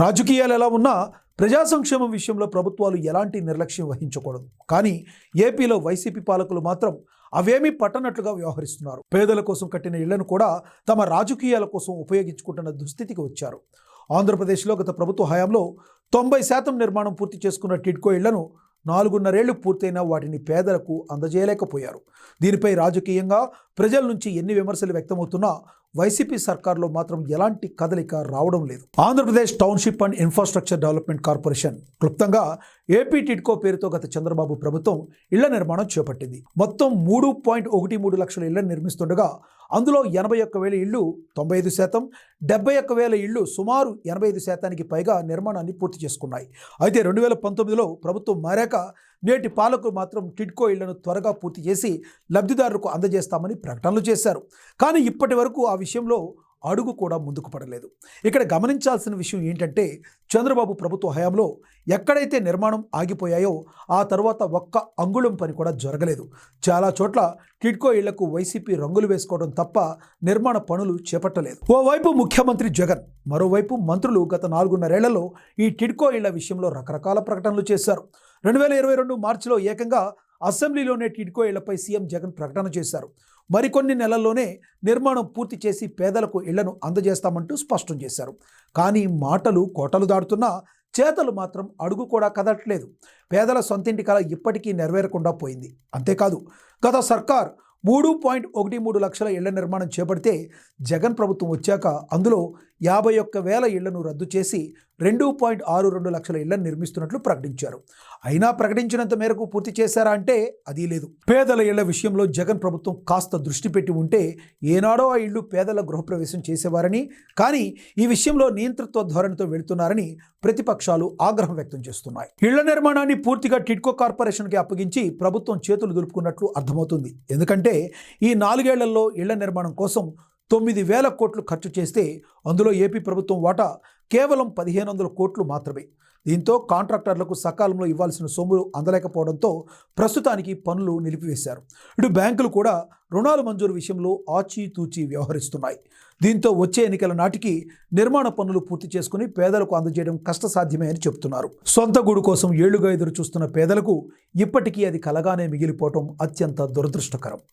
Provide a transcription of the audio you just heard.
రాజకీయాలు ఎలా ఉన్నా ప్రజా సంక్షేమం విషయంలో ప్రభుత్వాలు ఎలాంటి నిర్లక్ష్యం వహించకూడదు. కానీ ఏపీలో వైసీపీ పాలకులు మాత్రం అవేమీ పట్టనట్లుగా వ్యవహరిస్తున్నారు. పేదల కోసం కట్టిన ఇళ్లను కూడా తమ రాజకీయాల కోసం ఉపయోగించుకుంటున్న దుస్థితికి వచ్చారు. ఆంధ్రప్రదేశ్లో గత ప్రభుత్వ హయాంలో 90% నిర్మాణం పూర్తి చేసుకున్న టిడ్కో ఇళ్లను 4.5 ఏళ్లు పూర్తయినా వాటిని పేదలకు అందజేయలేకపోయారు. దీనిపై రాజకీయంగా ప్రజల నుంచి ఎన్ని విమర్శలు వ్యక్తమవుతున్నా వైసీపీ సర్కార్లో మాత్రం ఎలాంటి కదలిక రావడం లేదు. Andhra Pradesh township and infrastructure development corporation క్లుప్తంగా ఏపీ టిడ్కో పేరుతో గత చంద్రబాబు ప్రభుత్వం ఇళ్ల నిర్మాణం చేపట్టింది. మొత్తం 3.13 లక్షల ఇళ్లను నిర్మిస్తుండగా అందులో 81,000 ఇళ్లు 95%, 71,000 ఇళ్లు సుమారు 85%కి పైగా నిర్మాణాన్ని పూర్తి చేసుకున్నాయి. అయితే 2019లో ప్రభుత్వం మారాక నేటి పాలకులు మాత్రం టిడ్కో ఇళ్లను త్వరగా పూర్తి చేసి లబ్ధిదారులకు అందజేస్తామని ప్రకటనలు చేశారు. కానీ ఇప్పటి వరకు ఆ విషయంలో అడుగు కూడా ముందుకు పడలేదు. ఇక్కడ గమనించాల్సిన విషయం ఏంటంటే చంద్రబాబు ప్రభుత్వ హయాంలో ఎక్కడైతే నిర్మాణం ఆగిపోయాయో ఆ తర్వాత ఒక్క అంగుళం పని కూడా జరగలేదు. చాలా చోట్ల టిడ్కో ఇళ్లకు వైసీపీ రంగులు వేసుకోవడం తప్ప నిర్మాణ పనులు చేపట్టలేదు. ఓవైపు ముఖ్యమంత్రి జగన్, మరోవైపు మంత్రులు గత 4.5 ఏళ్లలో ఈ టిడ్కో ఇళ్ల విషయంలో రకరకాల ప్రకటనలు చేశారు. 2022 మార్చిలో ఏకంగా అసెంబ్లీలోనే టిడ్కో ఇళ్లపై సీఎం జగన్ ప్రకటన చేశారు. మరికొన్ని నెలల్లోనే నిర్మాణం పూర్తి చేసి పేదలకు ఇళ్లను అందజేస్తామంటూ స్పష్టం చేశారు. కానీ మాటలు కోటలు దాటుతున్నా చేతలు మాత్రం అడుగు కూడా కదలట్లేదు. పేదల సొంతింటి కల ఇప్పటికీ నెరవేరకుండా పోయింది. అంతేకాదు గత సర్కార్ 3.13 లక్షల ఇళ్ల నిర్మాణం చేపడితే జగన్ ప్రభుత్వం వచ్చాక అందులో 51,000 ఇళ్లను రద్దు చేసి 2.62 లక్షల ఇళ్లను నిర్మిస్తున్నట్లు ప్రకటించారు. అయినా ప్రకటించినంత మేరకు పూర్తి చేశారా అంటే అది లేదు. పేదల ఇళ్ల విషయంలో జగన్ ప్రభుత్వం కాస్త దృష్టి పెట్టి ఉంటే ఏనాడో ఆ ఇళ్లు పేదల గృహప్రవేశం చేసేవారని, కానీ ఈ విషయంలో నియంతృత్వ ధోరణితో వెళుతున్నారని ప్రతిపక్షాలు ఆగ్రహం వ్యక్తం చేస్తున్నాయి. ఇళ్ల నిర్మాణాన్ని పూర్తిగా టిడ్కో కార్పొరేషన్కి అప్పగించి ప్రభుత్వం చేతులు దులుపుకున్నట్లు అర్థమవుతుంది. ఎందుకంటే ఈ 4 ఏళ్లలో ఇళ్ల నిర్మాణం కోసం 9,000 కోట్లు ఖర్చు చేస్తే అందులో ఏపీ ప్రభుత్వం వాటా కేవలం 1,500 కోట్లు మాత్రమే. దీంతో కాంట్రాక్టర్లకు సకాలంలో ఇవ్వాల్సిన సొమ్ములు అందలేకపోవడంతో ప్రస్తుతానికి పనులు నిలిపివేశారు. ఇటు బ్యాంకులు కూడా రుణాల మంజూరు విషయంలో ఆచితూచి వ్యవహరిస్తున్నాయి. దీంతో వచ్చే ఎన్నికల నాటికి నిర్మాణ పనులు పూర్తి చేసుకుని పేదలకు అందజేయడం కష్టసాధ్యమే అని చెబుతున్నారు. సొంత గూడు కోసం ఏళ్లుగా ఎదురు చూస్తున్న పేదలకు ఇప్పటికీ అది కలగానే మిగిలిపోవటం అత్యంత దురదృష్టకరం.